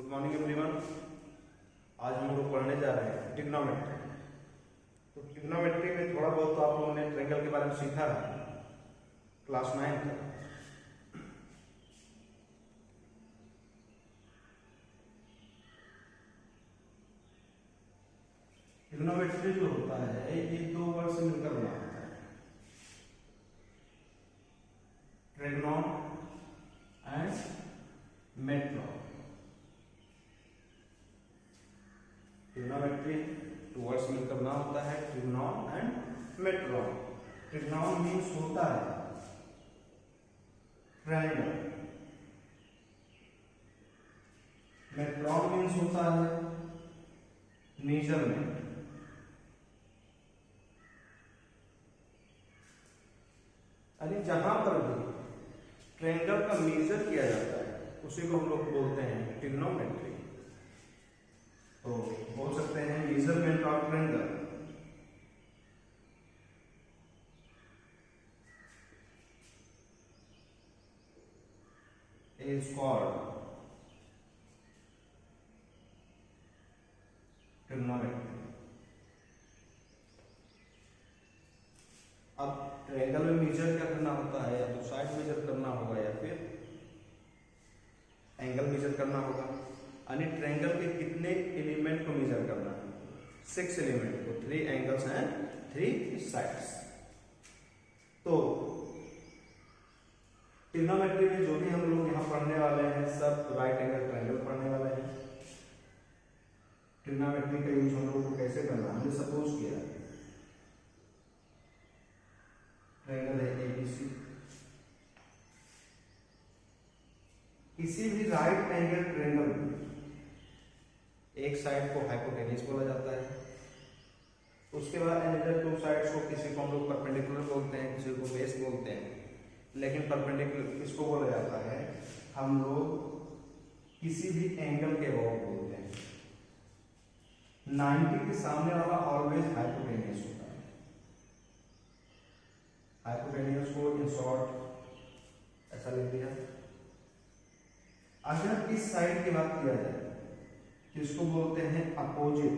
Good morning everyone. आज हम लोग पढ़ने जा रहे हैं ट्रिग्नोमेट्री। तो ट्रिग्नोमेट्री में थोड़ा बहुत तो आप लोगों ने ट्रायंगल के बारे में सीखा है क्लास 9 तक। ट्रिग्नोमेट्री जो होता है ये दो वर्ड से मिलकर बना होता है, ट्रिग्नोन एंड मेट्रॉन। ट्रिग्नोमेट्री टू वर्ड्स मिलकर बना होता है, ट्रिग्नोन एंड मेट्रॉन। ट्रिग्नोन मीन्स होता है ट्रायंगल, मेट्रॉन मीन्स होता है मेजरमेंट। यानी जहां पर भी ट्रायंगल का मेजर किया जाता है उसी को हम लोग बोलते हैं ट्रिग्नोमेट्री। तो बोल सकते हैं measurement of triangle. is called trigonometry। अब ट्रायंगल में मेजर क्या करना होता है, या तो साइड मेजर करना होगा या फिर एंगल मेजर करना होगा। यानी ट्रायंगल के कितने एलिमेंट को मेजर करना है, 6 एलिमेंट को, 3 एंगल्स एंड 3 साइड्स। तो ट्रिग्नोमेट्री में जो भी हम लोग यहाँ पढ़ने वाले हैं सब राइट एंगल ट्रायंगल पढ़ने वाले हैं। ट्रिग्नोमेट्री का यूज हम लोग को कैसे करना, हमने सपोज किया ट्रायंगल है एबीसी, किसी भी राइट एंगल ट्रायंगल में एक साइड को हाइपोटेन्यूस बोला जाता है, उसके बाद अनदर 2 साइड्स को किसी को हम लोग परपेंडिकुलर बोलते हैं, किसी को बेस बोलते हैं। लेकिन परपेंडिकुलर किसको बोला जाता है, हम लोग किसी भी एंगल के अबाउट बोलते हैं। 90 के सामने वाला ऑलवेज हाइपोटेन्यूस होता है। हाइपोटेन्यूस को इन शॉर्ट ऐसा लिख दिया। अगर इस साइड की बात किया जाए किसको बोलते हैं, opposite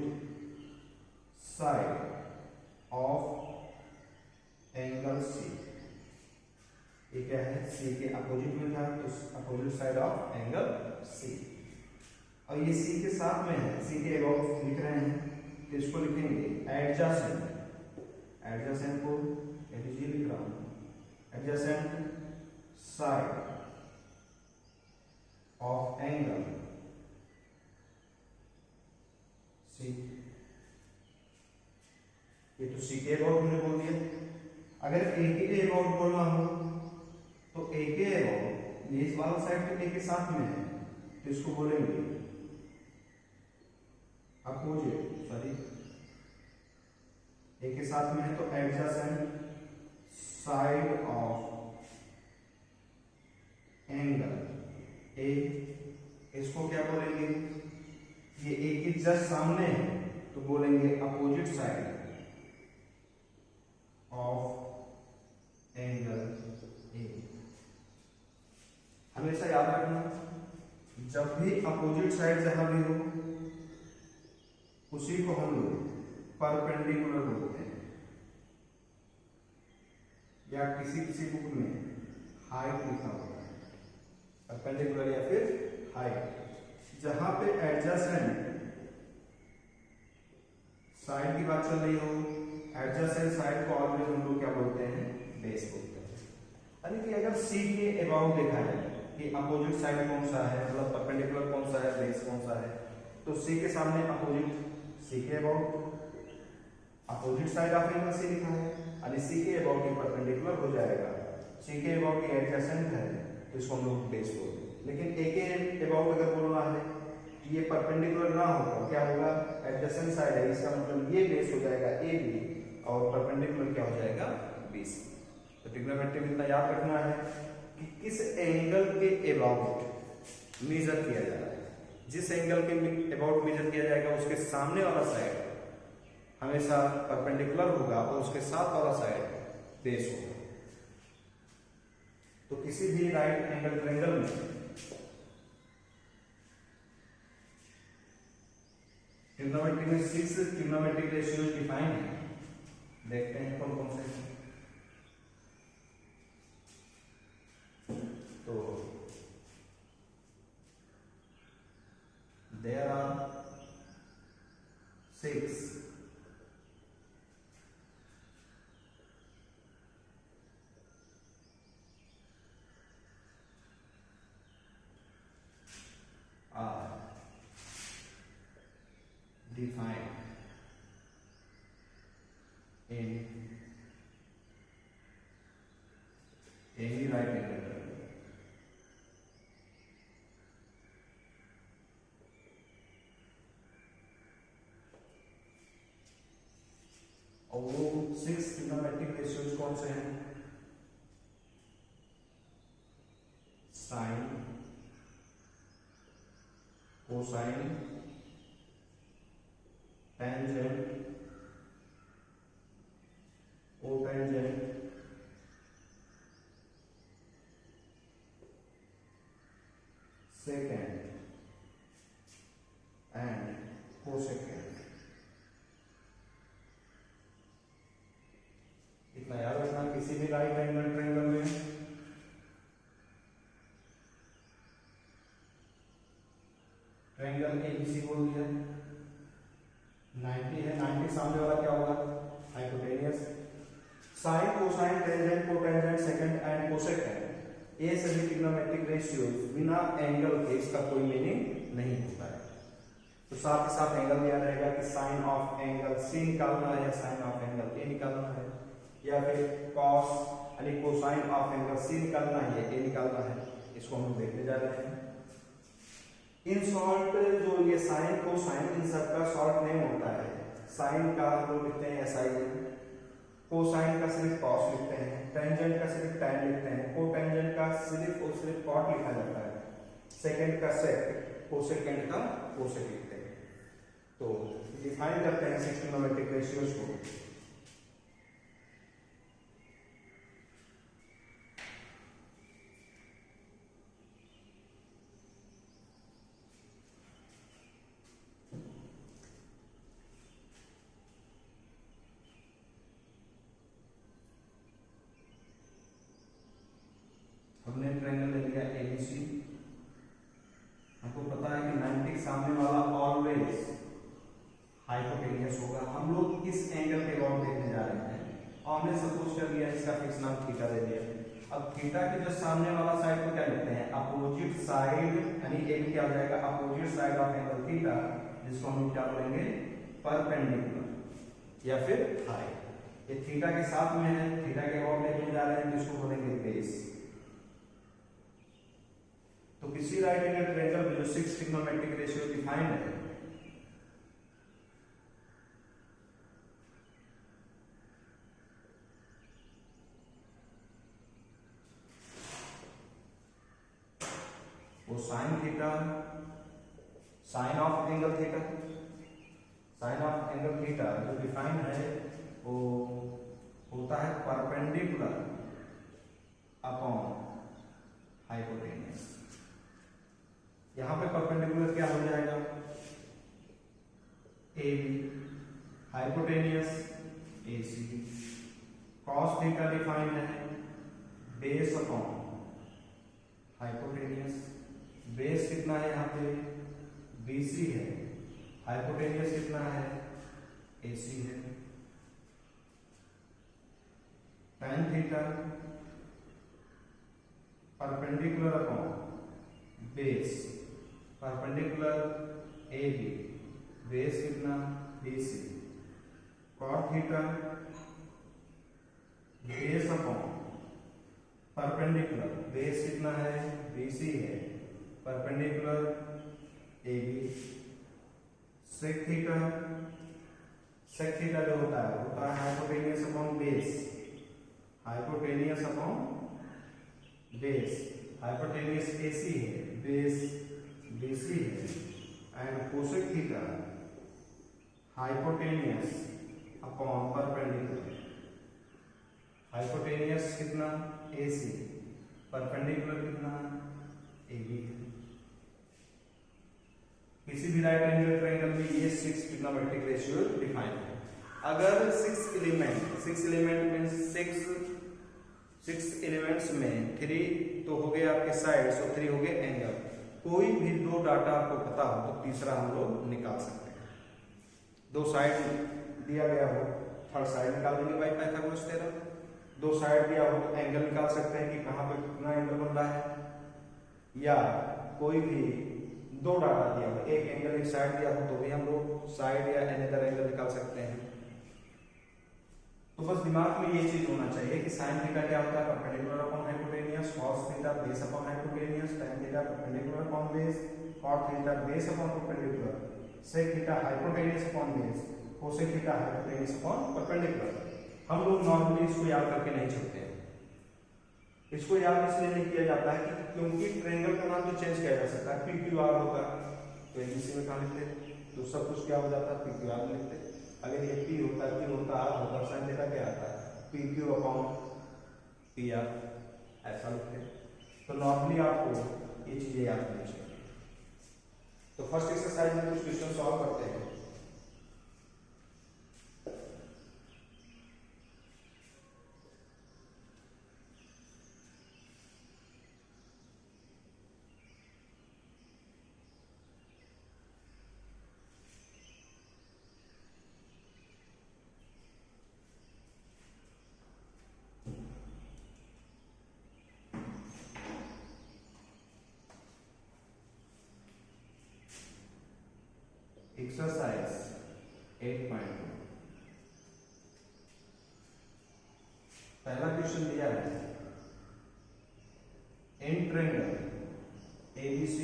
side of angle C. ये क्या है, सी के अपोजिट में था, तो opposite side of angle C. और ये सी के साथ में है, सी के अबाउट लिख रहे हैं तो इसको लिखेंगे एडजेसेंट। एडजेसेंट को ये लिख रहा हूं, adjacent side of angle C. ये तो सी के अबाउट हमने बोल दिया। अगर ए के अबाउट बोलना हो तो ए के अबाउट, इस वाला साइड तो ए के साथ में है तो इसको बोलेंगे अपोजिट, सॉरी ए के साथ में है तो adjacent side of angle A. इसको क्या बोलेंगे, ये ए के जस्ट सामने है तो बोलेंगे opposite side of angle A. हमेशा याद रखना, जब भी अपोजिट साइड जहां भी हो उसी को हम लोग परपेंडिकुलर बोलते हैं, या किसी किसी बुक में हाइट लिखा होता है, परपेंडिकुलर या फिर हाइट। जहां पे एडजेसेंट साइड की बात चल रही हो, एडजेसेंट साइड को ऑलवेज हम लोग क्या बोलते हैं, बेस बोलते हैं। यानी कि अगर सी के अबाउट देखा जाए कि अपोजिट साइड कौन सा है, मतलब परपेंडिकुलर कौन सा है, बेस कौन सा है, तो सी के सामने अपोजिट, सी के about opposite side of angle C लिखा है, यानी सी के अबाउट ही परपेंडिकुलर हो जाएगा। सी के अबाउट ही एडजेसेंट है तो इसको हम लोग बेस बोलते हैं। लेकिन ए के अबाउट अगर बोलना है ये परपेंडिकुलर ना हो तो क्या होगा, एडजेसेंट साइड है, इसका मतलब ये बेस हो जाएगा ए बी, और परपेंडिकुलर क्या हो जाएगा, बी सी। तो ट्रिग्नोमेट्री में इतना याद रखना है कि किस एंगल के अबाउट मेजर किया जा रहा है। जिस एंगल के अबाउट मेजर किया जाएगा उसके सामने वाला साइड हमेशा परपेंडिकुलर होगा और उसके साथ वाला साइड बेस होगा। तो किसी भी राइट एंगल ट्रायंगल में ट्रिग्नोमेट्री में 6 ट्रिग्नोमेट्रिक रेशियोज डिफाइन है, देखते हैं कौन कौन से हैं। तो there are 6 are defined in any right angle triangle. और वो 6 ट्रिग्नोमेट्रिक रेशियोज कौन से हैं? Sine, cosine, tangent, cotangent, secant and cosecant. इतना याद रखना, किसी भी राइट एंगल ट्रायंगल में ट्रायंगल एबीसी बोल दिया, 90 है, 90 सामने वाला क्या होगा? Hypotenuse. Sine, cosine, tangent, cotangent, secant and cosecant, ये सभी ट्रिग्नोमेट्रिक रेशियोज बिना एंगल के इसका कोई मीनिंग नहीं होता है। तो साथ ही साथ एंगल याद रहेगा कि साइन ऑफ एंगल सी निकालना है या साइन ऑफ एंगल ए निकालना है, या फिर कॉस यानी कोसाइन ऑफ एंगल सी निकालना है या ए निकालना है, इसको हम देखने जा रहे हैं। इन शॉर्ट जो ये साइन कोसाइन इन सबका शॉर्ट नेम होता है। साइन का हम लोग लिखते हैं SIN, कोसाइन का सिर्फ कॉस लिखते हैं, टेंजेंट का सिर्फ टैन लिखते हैं, कोटेंजेंट का सिर्फ और सिर्फ कॉट लिखा जाता है, सेकंड का सेक, कोसेकेंड का कोसेक लिखते हैं। तो डिफाइन करते हैं 6 ट्रिग्नोमेट्रिक रेशियोज को। हमने ट्रायंगल ले लिया ABC, हमको पता है कि 90 सामने वाला ऑलवेज हाइपोटेनियस होगा। हम लोग इस एंगल के अबाउट देखने जा रहे हैं और हमने सपोज कर लिया इसका फिक्स नाम थीटा दे दिया। अब थीटा के जो सामने वाला साइड को क्या लिखते हैं? अपोजिट साइड, यानी एक क्या हो जाएगा? Opposite side of angle theta, जिसको हम क्या बोलेंगे? परपेंडिकुलर या फिर हाइट। ये थीटा के साथ में है, थीटा के अबाउट देखने जा रहे हैं, जिसको बोलेंगे बेस। तो किसी राइट एंगल ट्रायंगल में जो 6 ट्रिग्नोमेट्रिक रेशियो डिफाइन है, वो sine theta, sine of angle theta, sine of angle theta जो डिफाइन है वो होता है परपेंडिकुलर अपॉन हाइपोटेनियस। यहां पे परपेंडिकुलर क्या हो जाएगा? AB, hypotenuse AC। Cos theta define है बेस अपॉन हाइपोटेनियस। बेस कितना है यहाँ पे? BC है, हाइपोटेनियस कितना है? AC है। tan theta perpendicular upon base, perpendicular AB, base कितना? BC। cot theta base upon perpendicular, base कितना है? BC है, perpendicular AB। sec theta, sec theta जो होता है hypotenuse upon base, hypotenuse upon base. Hypotenuse AC है, base BC है। And cosec theta hypotenuse upon perpendicular, hypotenuse कितना? AC, perpendicular कितना? AB। किसी भी राइट एंगल ट्रायंगल में ये 6 ट्रिग्नोमेट्रिक रेशियो डिफाइन है। अगर 6 एलिमेंट मीन्स 6 एलिमेंट्स में 3 तो हो गए आपके साइड्स और 3 हो गए एंगल, कोई भी 2 डाटा आपको पता हो तो तीसरा हम लोग निकाल सकते हैं। 2 साइड दिया गया हो, थर्ड साइड निकाल देंगे बाई पाइथागोरस थ्योरम। 2 साइड दिया हो तो एंगल निकाल सकते हैं कि कहाँ पे कितना एंगल बन रहा है, या कोई भी 2 डाटा दिया हो, एक एंगल एक साइड दिया हो तो भी हम लोग साइड या अनदर एंगल निकाल सकते हैं। तो बस दिमाग में ये चीज होना चाहिए कि साइन थीटा क्या होता है, perpendicular upon hypotenuse, cos theta base upon hypotenuse, tan theta perpendicular upon base, cot theta base upon perpendicular, sec theta hypotenuse upon base, cosec theta hypotenuse upon perpendicular. हम लोग नॉर्मली इसको याद करके नहीं चलते हैं। इसको याद इसलिए नहीं किया जाता है कि क्योंकि ट्रायंगल का नाम तो चेंज किया जा सकता है, PQR होगा तो ABC में कहाँ लिखते तो सब कुछ क्या हो जाता है, PQR में लिखते। अगर ये P होता है, Q होता है, R होता है, साइन थीटा क्या आता है, PQ अपॉन PR, ऐसा लिखते। तो नॉर्मली आपको ये चीजें याद करनी चाहिए। तो फर्स्ट एक्सरसाइज में कुछ क्वेश्चन सॉल्व करते हैं। एक्सरसाइज 8.2 पहला क्वेश्चन दिया है, in triangle ABC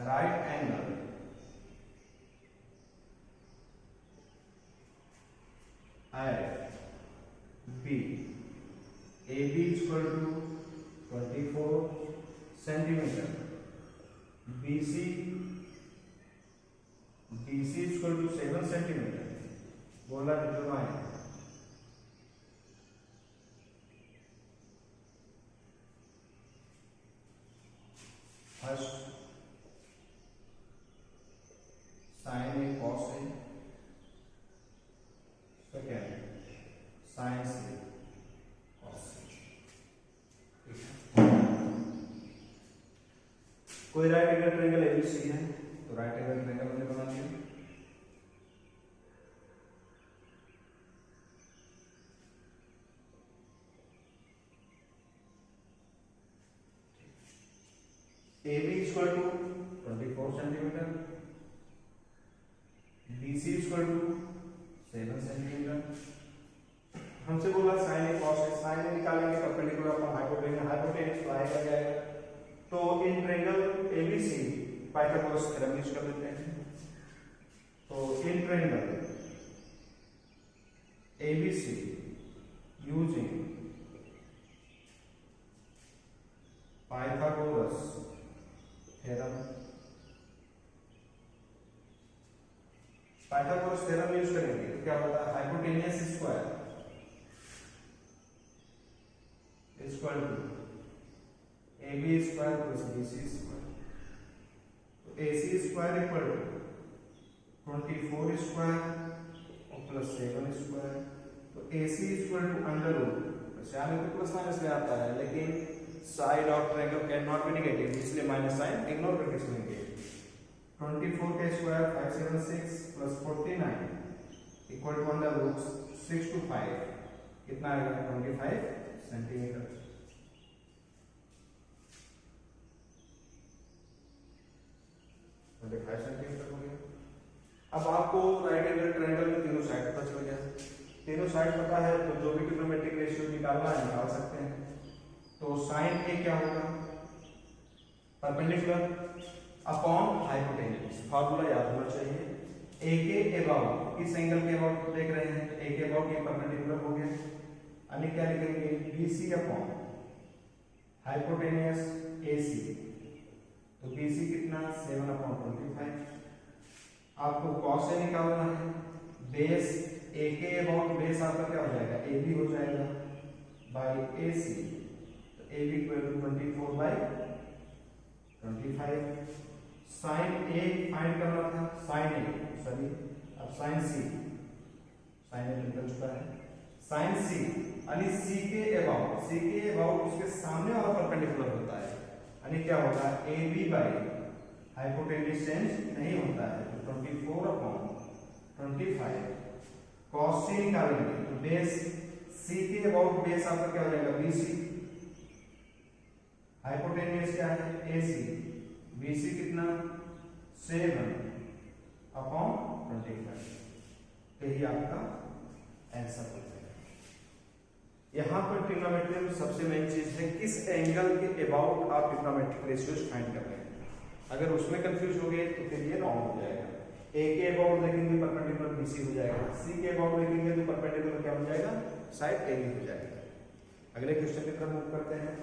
right angle FB AB equal to 24 centimetre, BC equal to 7 centimetre, बोला determine first sine A cos A, second sine C cos A. कोई right angle triangle ABC है तो right angle triangle हमने बना दिया। AB equal to 24 centimetre, BC equal to 7 centimetre. हमसे बोला sine A cos A, sine A निकालेंगे perpendicular upon hypotenuse, hypotenuse तो आएगा जाएगा। तो in triangle ABC Pythagoras theorem use कर लेते हैं। तो in triangle ABC using Pythagoras theorem, Pythagoras theorem use करेंगे तो क्या होता है, hypotenuse square equal to AB square plus BC square, तो AC square equal to 24 square और प्लस 7 स्क्वायर, तो AC equal to under root, वैसे आने तो प्लस माइनस में आता है लेकिन side of triangle can not be negative, इसलिए माइनस साइन इग्नोर करके चलेंगे। 24 का square 576 plus 49 equal to under root 6 to 5, कितना आएगा 25 सेंटीमीटर। तो 5 सेंटीमीटर हो गया। अब आपको राइट एंगल ट्रायंगल में तीनों साइड पता चल गया, तीनों साइड पता है तो जो भी ट्रिग्नोमेट्रिक रेशियो निकालना है निकाल सकते हैं। तो साइन ए क्या होगा, परपेंडिकुलर अपॉन हाइपोटेन्यूज, फार्मूला याद होना चाहिए। ए के अबाउट, किस एंगल के अबाउट देख रहे हैं, ए के अबाउट ये परपेंडिकुलर हो गया, यानी क्या लिखेंगे BC अपॉन हाइपोटेन्यूज AC, तो BC कितना 7 अपॉन 25। आपको कॉस ए निकालना है, बेस ए के अबाउट बेस आपका क्या हो जाएगा AB हो जाएगा by AC, AB equal to 24 by 25। Sine A find करना था, साइन ए सॉरी, अब साइन सी, साइन ए निकल चुका है, साइन सी यानी सी के अबाउट उसके सामने वाला परपेंडिकुलर होता है, यानी क्या होगा A B by hypotenuse change नहीं होता है, तो 24/25 cos सी निकालेंगे तो बेस सी के अबाउट बेस आपका क्या हो जाएगा बी सी, हाइपोटेन्यूज क्या है ए सी, बी सी कितना 7/25, यही आपका आंसर हो जाएगा। यहां पर ट्रिग्नोमेट्री में सबसे मेन चीज है किस एंगल के अबाउट आप ट्रिग्नोमेट्रिक रेशियोज फाइंड कर रहे हैं। अगर उसमें कंफ्यूज हो गए तो फिर ये रॉन्ग हो जाएगा। ए के अबाउट देखेंगे परपेंडिकुलर बीसी हो जाएगा, सी के अबाउट देखेंगे तो परपेंडिकुलर क्या हो जाएगा साइड ए बी हो जाएगा। अगले क्वेश्चन की तरफ मूव करते हैं।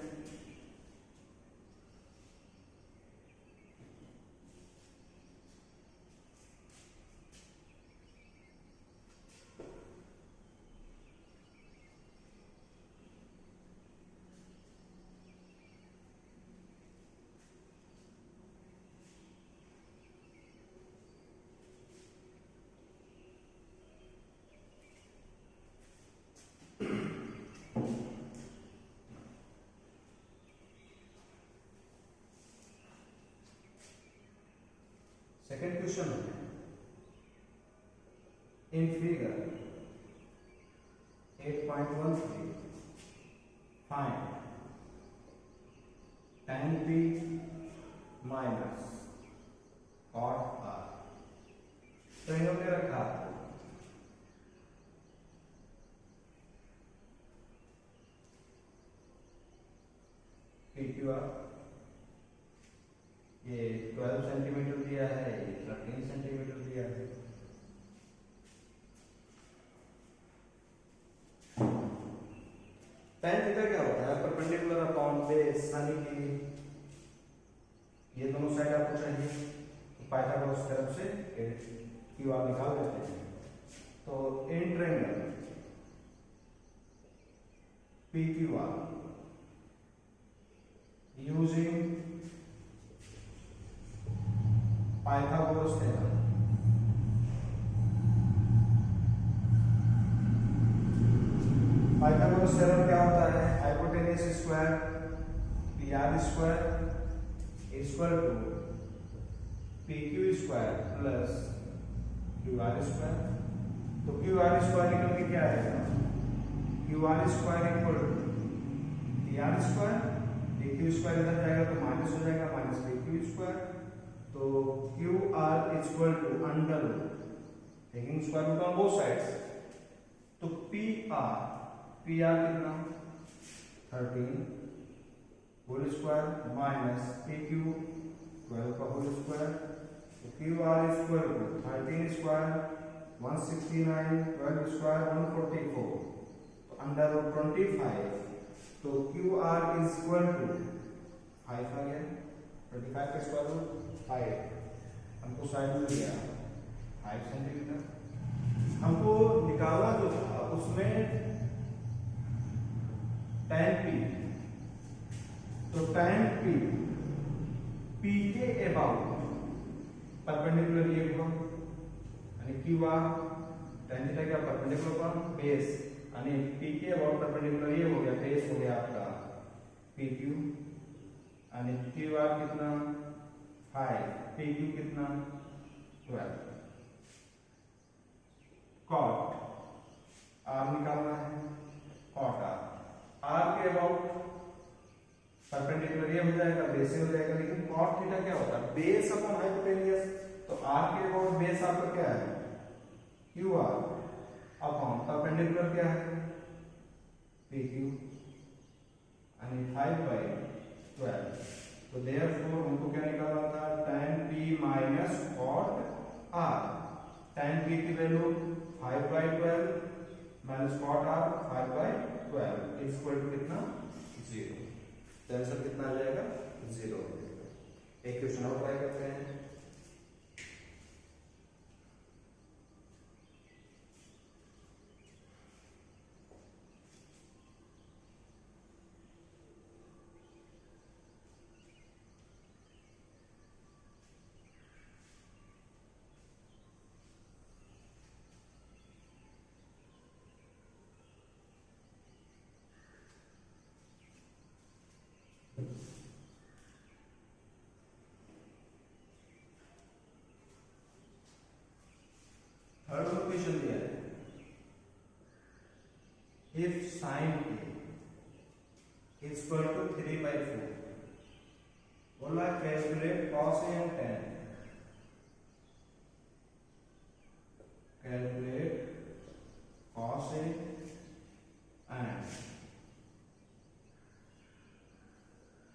सेकेंड क्वेश्चन है in figure 8.13 find tan p minus cot r। तो इन्होंने रखा PQR, ये 12 सेंटीमीटर दिया है, ये 13 सेंटीमीटर दिया है। tan थीटा क्या होता है परपेंडिकुलर अपॉन बेस, यानी कि ये दोनों साइड आपको चाहिए तो पाइथागोरस तरफ से QR निकाल देते हैं। तो in triangle PQR using Pythagoras theorem, Pythagoras theorem क्या होता है hypotenuse square PR square equal to PQ square plus QR square. तो QR स्क्वायर निकल के क्या आएगा QR square equal to PR square, PQ square इधर जाएगा तो माइनस हो जाएगा, माइनस PQ स्क्वायर। तो QR equal to under taking square root on both sides, तो PR कितना 13 होल स्क्वायर माइनस PQ 12 का होल स्क्वायर, तो QR equal to 13 square 169, 12 square 144, तो अंडर रूट 25, तो QR इज इक्वल टू 5 आ गया, 25 का स्क्वायर रूट 5, हमको साइड में दिया 5 सेंटीमीटर। हमको निकालना जो था उसमें tan p, तो tan p p के अबाउट परपेंडिकुलर ये हुआ यानी QR tan थीटा क्या परपेंडिकुलर पर बेस, यानी p के अबाउट परपेंडिकुलर ये हो गया, बेस हो गया आपका PQ, यानी QR कितना 5, PQ कितना 12। cot R निकालना है, cot R के अबाउट परपेंडिकुलर ये हो जाएगा, बेस हो जाएगा, लेकिन cot थीटा क्या होता है बेस अपॉन हाइपोटेन्यूज, तो R के अबाउट बेस आपका क्या है QR अपॉन परपेंडिकुलर क्या है PQ, यानी 5/12। तो देयरफॉर हमको क्या निकालना था tan p minus cot R, tan p की value 5/12 minus cot R 5/12 equal to कितना 0, तो आंसर कितना आ जाएगा 0 हो जाएगा। एक क्वेश्चन और ट्राई करते हैं। Sine A equal to 3/4। बोला calculate cos A and tan. Calculate cos A and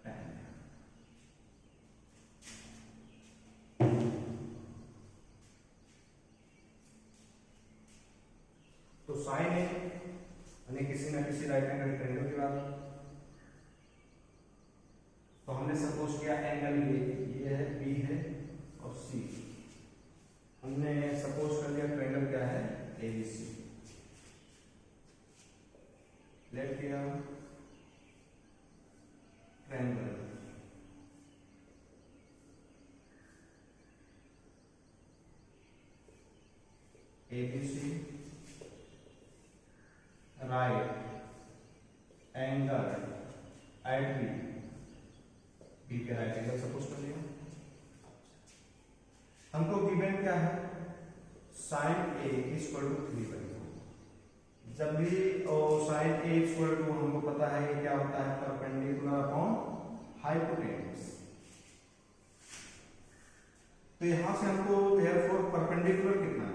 tan. तो साइन ए यानी किसी ना किसी राइट एंगल ट्रायंगल की बात। तो हमने सपोज किया एंगल ये है, बी है और सी। हमने सपोज कर लिया ट्रायंगल क्या है, एबीसी। लेट किया triangle ABC right angle at B के राइट एंगल सपोज कर लिया। हमको गिवन क्या है, साइन ए इक्वल टू 3/4। जब भी साइन ए इक्वल टू हमको पता है ये क्या होता है, परपेंडिकुलर अपॉन हाइपोटेन्यूज। तो यहां से हमको देयरफॉर परपेंडिकुलर कितना है,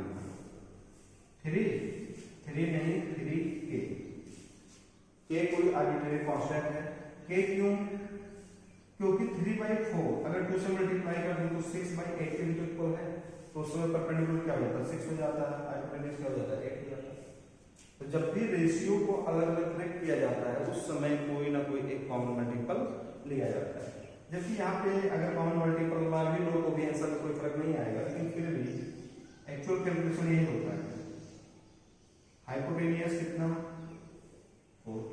3 नहीं 3k। k कोई आर्बिट्रेरी कांस्टेंट है। k क्यों, क्योंकि 3/4 अगर 2 से मल्टीप्लाई कर दें तो 6/8 के बीच इक्वल है। तो उस समय परपेंडिकुलर क्या हो जाता है, 6 हो जाता है, हाइपोटेन्यूज क्या हो जाता है, 8 हो जाता है। तो जब भी रेशियो को अलग अलग ब्रेक किया जाता है उस समय कोई ना कोई एक कॉमन मल्टीपल लिया जाता है। जबकि यहाँ पे अगर कॉमन मल्टीपल ना भी लो तो भी आंसर में कोई फर्क नहीं आएगा, लेकिन फिर भी एक्चुअल कैलकुलेशन यही होता है। हाइपोटेनियस कितना, 4k।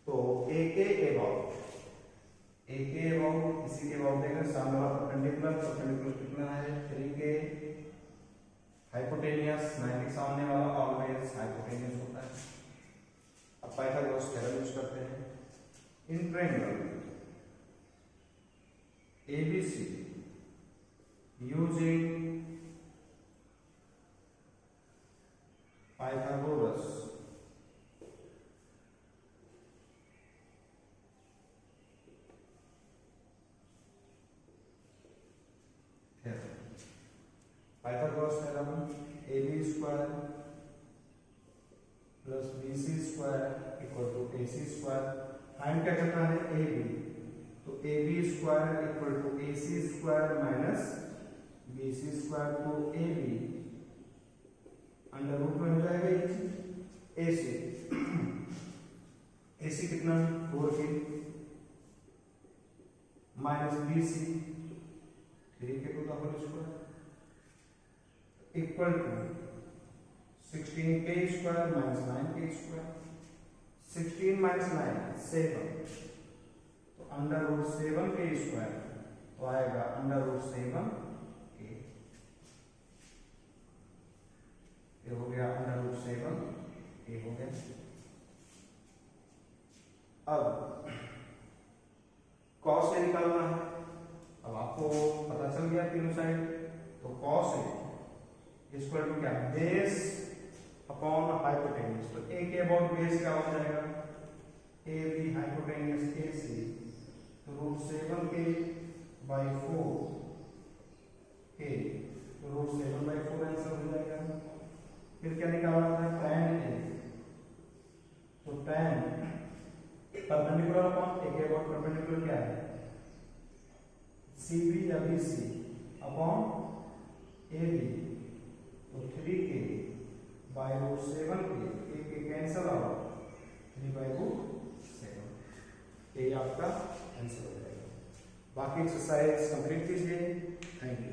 तो a के अबाउट इसी के अबाउट देगा सामने वाला परपेंडिकुलर कितना है, 3k। हाइपोटेनियस 90 सामने वाला ऑलवेज हाइपोटेनियस होता है। अब पाइथागोरस थ्योरम यूज करते हैं। इन triangle ABC using Pythagoras theorem। Pythagoras theorem AB square plus BC square equal to AC square। Find क्या करना है, AB। तो AB square equal to AC square minus BC square. तो AB अंडर रूट में हो जाएगा AC कितना, 4k minus BC 3k to the whole square equal to 16k square minus 9k square. 16 minus 9 7, तो अंडर रूट 7k स्क्वायर तो आएगा under root 7k। ये हो गया अंडर रूट 7k हो गया। अब कॉस ए निकालना है। अब आपको पता चल गया तीनों साइड। तो कॉस ए इक्वल टू क्या, बेस अपॉन हाइपोटेन्यूज। तो ए के अबाउट बेस क्या हो जाएगा, ए बी हाइपोटेन्यूज ए सी। तो रूट 7k बाई 4k, तो रूट 7/4 आंसर हो जाएगा। फिर क्या निकालना था, tan ए। तो tan परपेंडिकुलर अपॉन ए के अबाउट परपेंडिकुलर क्या है, CB या BC अपॉन AB। तो 3k by root 7k, k cancel out, 3/7। ये आपका आंसर हो जाएगा। बाकी एक्सरसाइज कंप्लीट कीजिए। Thank you.